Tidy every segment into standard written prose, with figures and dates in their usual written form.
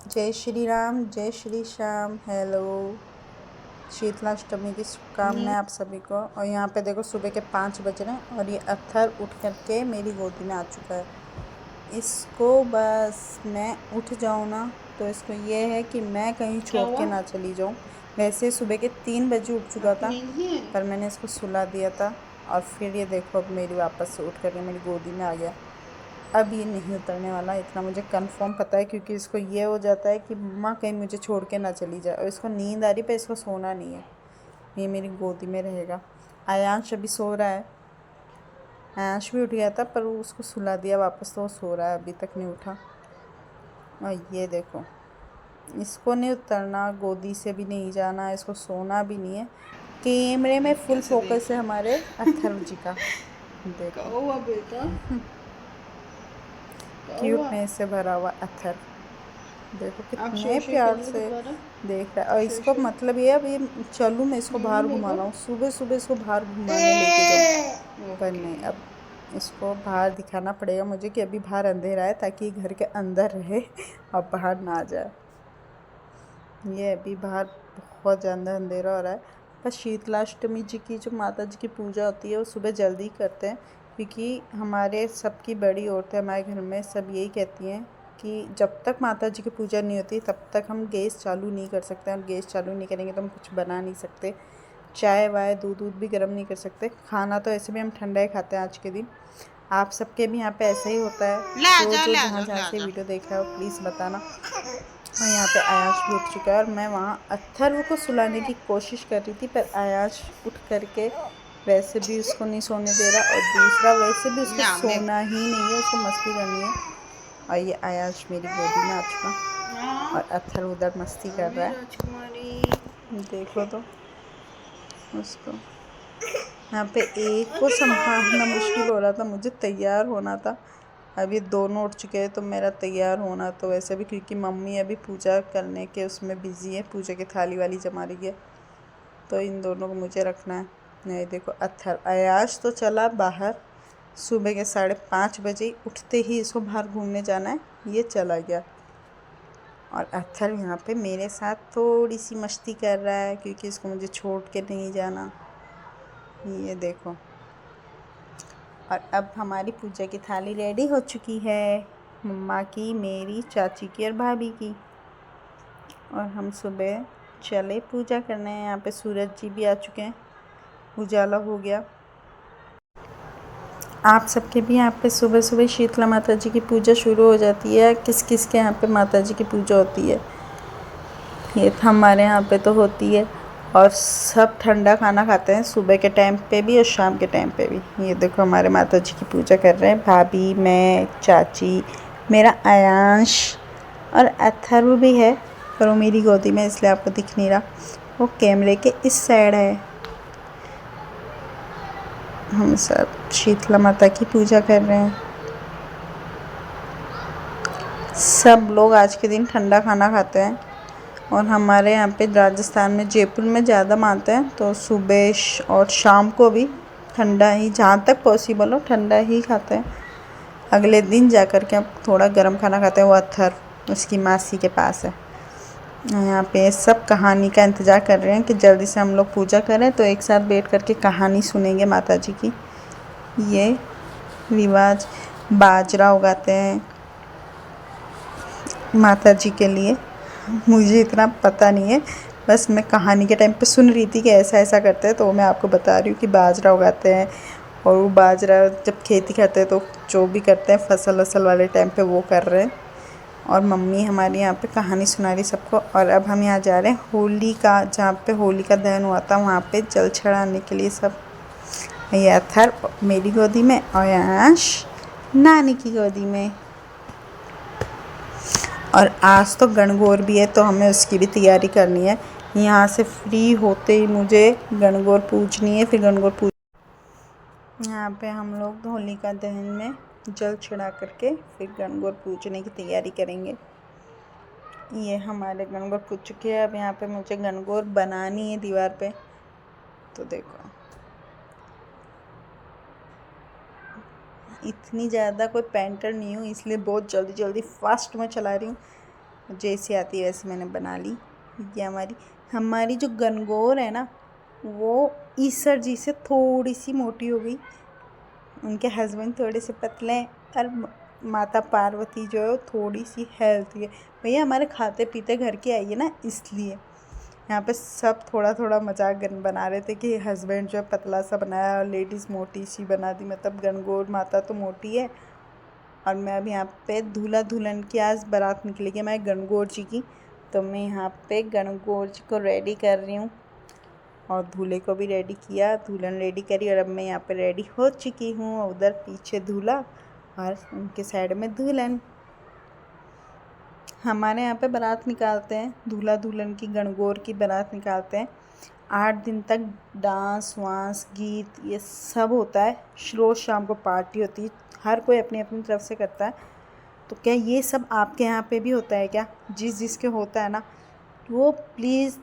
जय श्री राम, जय श्री श्याम। हेलो, शीतलाष्टमी की शुभकामनाएं आप सभी को। और यहाँ पे देखो सुबह के 5 बज रहे हैं और ये अत्थर उठ करके मेरी गोदी में आ चुका है। इसको बस मैं उठ जाऊँ ना तो इसको ये है कि मैं कहीं क्या छोड़ के हुआ? ना चली जाऊँ। वैसे सुबह के 3 बजे उठ चुका आपको था, नींद नहीं आई? पर मैंने इसको सुला दिया था और फिर ये देखो अब मेरी वापस से उठ करके मेरी गोदी में आ गया। अब ये नहीं उतरने वाला, इतना मुझे कंफर्म पता है, क्योंकि इसको ये हो जाता है कि मम्मा कहीं मुझे छोड़ के ना चली जाए। और इसको नींद आ रही पर इसको सोना नहीं है, ये मेरी गोदी में रहेगा। आयांश अभी सो रहा है, आयांश भी उठ गया था पर वो उसको सुला दिया वापस, तो वो सो रहा है, अभी तक नहीं उठा। और ये देखो इसको नहीं उतरना, गोदी से भी नहीं जाना, इसको सोना भी नहीं है। कैमरे में फुल कैसे फोकस देख है रहे हमारे अथर्व जी का। क्या देखो हुआ बेटा? क्या हुआ? क्यूट में से भरा हुआ अथर्व, देखो आप शो कितने शो प्यार करिए से दोबारा। देख रहा है। और शो इसको शो। मतलब ये अब ये चलूँ मैं इसको बाहर देखो। घुमाना हूँ, सुबह सुबह इसको बाहर घुमाने लेके जाऊँ, पर ओके। नहीं। अब इसको बाहर दिखाना पड़ेगा मुझे कि अभी बाहर अंधेरा है, ताकि घर के अंदर रहे और बाहर ना जाए। ये अभी बाहर बहुत ज़्यादा अंधेरा हो रहा है। पर शीतलाष्टमी जी की जो माता जी की पूजा होती है वो सुबह जल्दी करते हैं, क्योंकि हमारे सबकी बड़ी औरतें हमारे घर में सब यही कहती हैं कि जब तक माता जी की पूजा नहीं होती तब तक हम गैस चालू नहीं कर सकते, और गैस चालू नहीं करेंगे तो हम कुछ बना नहीं सकते, चाय वाय दूध दूध भी गर्म नहीं कर सकते, खाना तो ऐसे भी हम ठंडा ही खाते हैं आज के दिन। आप सबके भी यहाँ पे ऐसा ही होता है? ले जो जा जो ले जहाँ जा जहाँ ले से जा। वीडियो देख रहा हो प्लीज़ बताना। और यहाँ पे आयाश भी उठ चुका है और मैं वहाँ अथर्व को सुलाने की कोशिश कर रही थी, पर आयाश उठ करके वैसे भी उसको नहीं सोने दे रहा, और दूसरा वैसे भी उसको ना मैं। सोना ही नहीं है, उसको मस्ती करनी है। और ये आयाश मेरी गोदी में आ चुका हाँ। और अथर्व उधर मस्ती हाँ कर रहा भी है, राजकुमारी। देखो तो उसको। यहाँ पे एक को संभालना मुश्किल हो रहा था, मुझे तैयार होना था। अब ये दोनों उठ चुके हैं तो मेरा तैयार होना तो वैसे भी, क्योंकि मम्मी अभी पूजा करने के उसमें बिजी है, पूजा की थाली वाली जमा रही है, तो इन दोनों को मुझे रखना है। नहीं देखो अथर अयाश तो चला बाहर, सुबह के 5:30 बजे उठते ही इसको बाहर घूमने जाना है, ये चला गया। और अथर यहाँ पे मेरे साथ थोड़ी सी मस्ती कर रहा है, क्योंकि इसको मुझे छोड़ के नहीं जाना। ये देखो। और अब हमारी पूजा की थाली रेडी हो चुकी है, मम्मा की, मेरी, चाची की और भाभी की। और हम सुबह चले पूजा करने। यहाँ पे सूरज जी भी आ चुके हैं, उजाला हो गया। आप सबके भी यहाँ पे सुबह सुबह शीतला माता जी की पूजा शुरू हो जाती है? किस किस के यहाँ पे माता जी की पूजा होती है? ये तो हमारे यहाँ पे तो होती है, और सब ठंडा खाना खाते हैं सुबह के टाइम पे भी और शाम के टाइम पे भी। ये देखो हमारे माता जी की पूजा कर रहे हैं भाभी, मैं, चाची, मेरा आयांश और अथर्व भी है, पर वो मेरी गोदी में इसलिए आपको दिख नहीं रहा, वो कैमरे के इस साइड है। हम सब शीतला माता की पूजा कर रहे हैं। सब लोग आज के दिन ठंडा खाना खाते हैं, और हमारे यहाँ पे राजस्थान में जयपुर में ज़्यादा मानते हैं, तो सुबह और शाम को भी ठंडा ही, जहाँ तक पॉसिबल हो ठंडा ही खाते हैं। अगले दिन जा कर के अब थोड़ा गर्म खाना खाते हैं, वो अथर उसकी मासी के पास है। यहाँ पे सब कहानी का इंतज़ार कर रहे हैं कि जल्दी से हम लोग पूजा करें तो एक साथ बैठ कर के कहानी सुनेंगे माता जी की। ये रिवाज बाजरा उगाते हैं माता जी के लिए, मुझे इतना पता नहीं है, बस मैं कहानी के टाइम पे सुन रही थी कि ऐसा ऐसा करते हैं, तो मैं आपको बता रही हूँ कि बाजरा उगाते हैं। और वो बाजरा जब खेती करते हैं तो जो भी करते हैं फसल वसल वाले टाइम पे वो कर रहे हैं। और मम्मी हमारी यहाँ पे कहानी सुना रही सबको। और अब हम यहाँ जा रहे हैं होली का, जहाँ पे होली का दहन हुआ था वहाँ पे जल चढ़ाने के लिए। सब ये अथर मेरी गोदी में और आयांश नानी की गोदी में। और आज तो गणगौर भी है, तो हमें उसकी भी तैयारी करनी है। यहाँ से फ्री होते ही मुझे गणगौर पूजनी है, फिर गणगौर पूज, यहाँ पे हम लोग होलिका दहन में जल चढ़ा करके फिर गणगौर पूजने की तैयारी करेंगे। ये हमारे गणगौर पूज चुके हैं, अब यहाँ पे मुझे गणगौर बनानी है दीवार पे, तो देखो इतनी ज़्यादा कोई पेंटर नहीं हूँ, इसलिए बहुत जल्दी जल्दी फास्ट में चला रही हूँ। जैसी आती है वैसे मैंने बना ली। ये हमारी जो गणगौर है ना, वो ईसर जी से थोड़ी सी मोटी हो गई। उनके हस्बैंड थोड़े से पतले हैं और माता पार्वती जो है वो थोड़ी सी हेल्थी है। भैया हमारे खाते पीते घर की आई है ना, इसलिए यहाँ पे सब थोड़ा थोड़ा मजाक बना रहे थे कि हस्बैंड जो है पतला सा बनाया और लेडीज़ मोटी सी बना दी। मतलब गणगौर माता तो मोटी है। और मैं अब यहाँ पे दूल्हा दुल्हन की आज बारात निकलेगी हमारे गणगौर जी की, तो मैं यहाँ पे गणगौर जी को रेडी कर रही हूँ और दूल्हे को भी रेडी किया, दुल्हन रेडी करी और अब मैं यहाँ पे रेडी हो चुकी हूँ। उधर पीछे दूल्हा और उनके साइड में दुल्हन। हमारे यहाँ पे बारात निकालते हैं, दूल्हा दुल्हन की गणगौर की बारात निकालते हैं। 8 दिन तक डांस वांस गीत ये सब होता है। रोज़ शाम को पार्टी होती है, हर कोई अपनी अपनी तरफ से करता है। तो क्या ये सब आपके यहाँ पे भी होता है क्या? जिसके होता है ना वो प्लीज़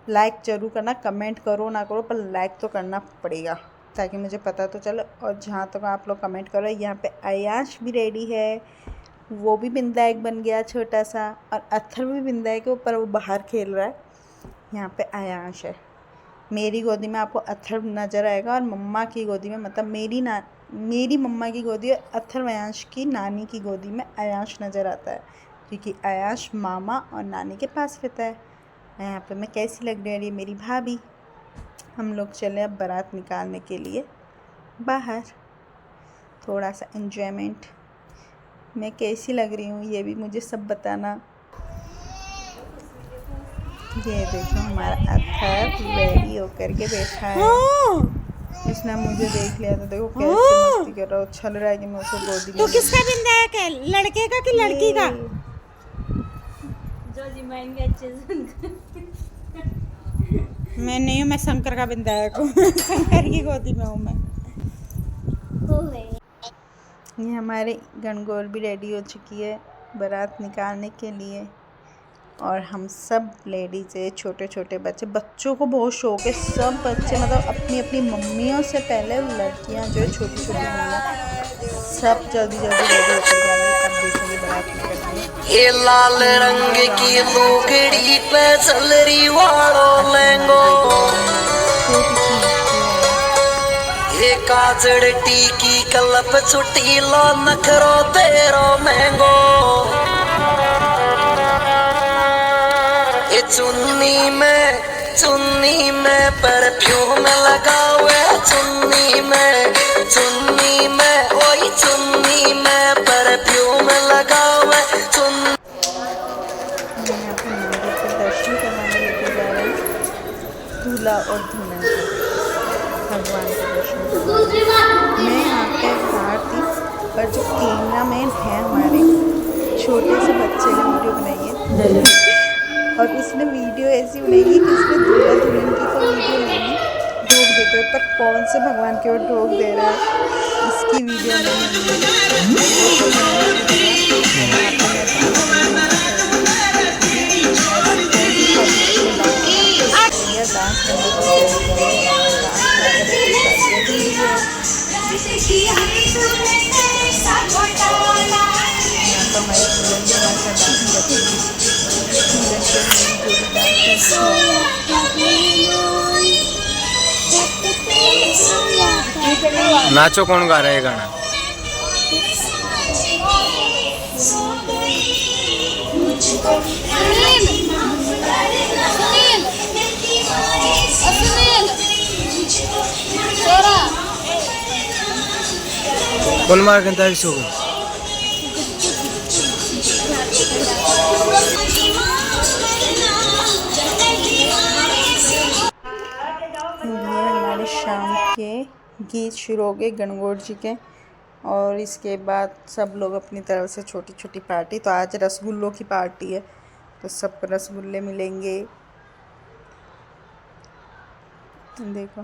लाइक ज़रूर करना, कमेंट करो ना करो पर लाइक तो करना पड़ेगा ताकि मुझे पता तो चले। और जहाँ तक आप लोग कमेंट करो, यहाँ पे अयांश भी रेडी है, वो भी बिंदायक बन गया छोटा सा, और अत्थर भी बिंदायक है पर वो बाहर खेल रहा है। यहाँ पे अयांश है, मेरी गोदी में आपको अत्थर नज़र आएगा और मम्मा की गोदी में, मतलब मेरी मम्मा की गोदी और अत्थर अयांश की नानी की गोदी में अयांश नज़र आता है, क्योंकि अयांश मामा और नानी के पास रहता है। यहाँ पे मैं कैसी लग रही है, मेरी भाभी। हम लोग चले अब बारात निकालने के लिए बाहर, थोड़ा सा एंजॉयमेंट। मैं कैसी लग रही हूँ ये भी मुझे सब बताना। ये देखो हमारा अत्थर रेडी होकर के बैठा है। इसने मुझे देख लिया तो देखो कैसे मस्ती कर रहा है, उछल रहा है कि मैं उसको गोदी में। तो किसका बिंदायक है, लड़के का कि लड़की का? जो जिमाएंगे अच्छे से। मैं नहीं हूँ, मैं शंकर का बिंदायक हूँ। शंकर की गोदी में हूँ मैं। ये हमारे गणगौर भी रेडी हो चुकी है बारात निकालने के लिए, और हम सब लेडीज़ है, छोटे छोटे बच्चों को बहुत शौक है। सब बच्चे मतलब अपनी अपनी मम्मियों से पहले लड़कियां जो है छोटी छोटी मम्मियाँ सब जल्दी जल्दी रेडी होकर जाएंगी। अब देखेंगे बारात निकलती है। ये लाल रंग की लुगड़ी पे चलरी वालो लहंगो, ये काजड़ टीकी कलप छुट्टी लो नखरो तेरो महंगो, ये चुन्नी में परफ्यूम लगावे, चुन्नी में ओई चुन्नी में परफ्यूम लगावे। यहाँ पे मंदिर के दर्शन करवाने लेके जा रहे हैं दूल्हा और दुल्हन को, भगवान के दर्शन करवाने। मैं यहाँ पे बाहर थी पर जो कैमरा मैन है हमारे छोटे से बच्चे ने वीडियो बनाई है, और उसने वीडियो ऐसी बनाई कि उसने दूल्हा दुल्हन की तो वीडियो नहीं ढोक देते हैं, पर कौन से भगवान की ओर ढोक दे रहा है इसकी वीडियो नाचो कौन गा रहा है गाना? कौन मार के तारीफ हो गई? हमारे शाम के गीत शुरू हो गए गणगौर जी के, और इसके बाद सब लोग अपनी तरफ से छोटी छोटी पार्टी। तो आज रसगुल्लों की पार्टी है तो सबको रसगुल्ले मिलेंगे। देखो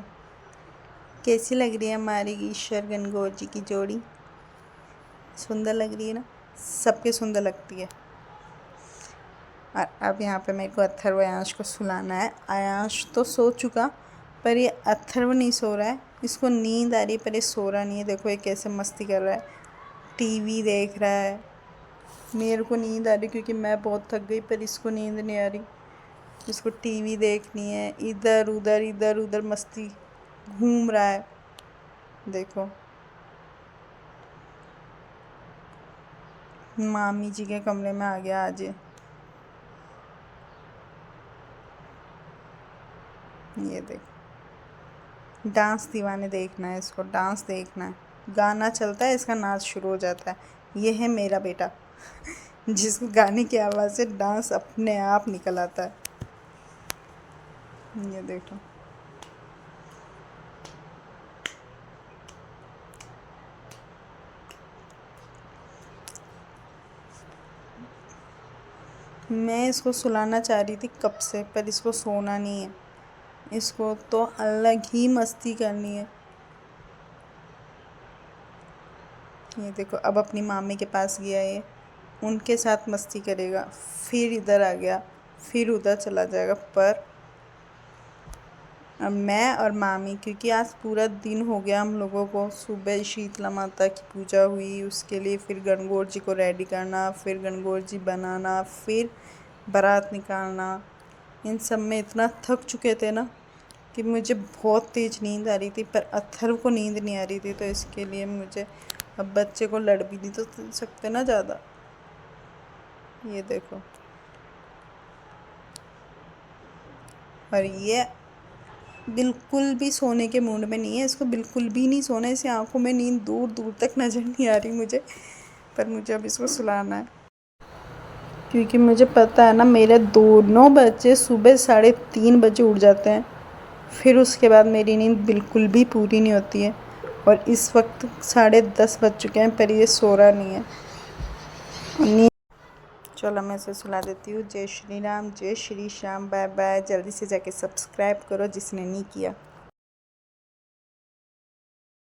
कैसी लग रही है हमारी ईश्वर गणगौर जी की जोड़ी, सुंदर लग रही है ना, सबके सुंदर लगती है। और अब यहाँ पे मेरे को अथर्व अयांश को सुलाना है। अयांश तो सो चुका पर ये अथर्व नहीं सो रहा है, इसको नींद आ रही है पर ये सो रहा नहीं है। देखो ये कैसे मस्ती कर रहा है, टीवी देख रहा है। मेरे को नींद आ रही क्योंकि मैं बहुत थक गई, पर इसको नींद नहीं आ रही। इसको टीवी देखनी है, इधर उधर मस्ती घूम रहा है। देखो मामी जी के कमरे में आ गया आज ये देखो डांस दीवाने देखना है इसको, डांस देखना है। गाना चलता है इसका नाच शुरू हो जाता है। ये है मेरा बेटा जिसको गाने की आवाज़ से डांस अपने आप निकल आता है। ये देखो मैं इसको सुलाना चाह रही थी कब से, पर इसको सोना नहीं है। इसको तो अलग ही मस्ती करनी है। ये देखो अब अपनी मामी के पास गया, ये उनके साथ मस्ती करेगा, फिर इधर आ गया, फिर उधर चला जाएगा। पर अब मैं और मामी, क्योंकि आज पूरा दिन हो गया हम लोगों को। सुबह शीतला माता की पूजा हुई, उसके लिए फिर गणगौर जी को रेडी करना, फिर गणगौर जी बनाना, फिर बारात निकालना, इन सब में इतना थक चुके थे ना कि मुझे बहुत तेज़ नींद आ रही थी। पर अथर्व को नींद नहीं आ रही थी, तो इसके लिए मुझे अब बच्चे को लड़ भी नहीं तो सकते ना ज़्यादा। ये देखो और ये बिल्कुल भी सोने के मूड में नहीं है। इसको बिल्कुल भी नहीं सोना है। इसे आंखों में नींद दूर दूर तक नज़र नहीं आ रही मुझे, पर मुझे अब इसको सुलाना है क्योंकि मुझे पता है ना मेरे दोनों बच्चे सुबह 3:30 बजे उठ जाते हैं। फिर उसके बाद मेरी नींद बिल्कुल भी पूरी नहीं होती है। और इस वक्त 10:30 बज चुके हैं, पर ये सो रहा नहीं है। चलो मैं इसे सुला देती हूँ। जय श्री राम, जय श्री श्याम, बाय बाय। जल्दी से जाके सब्सक्राइब करो जिसने नहीं किया।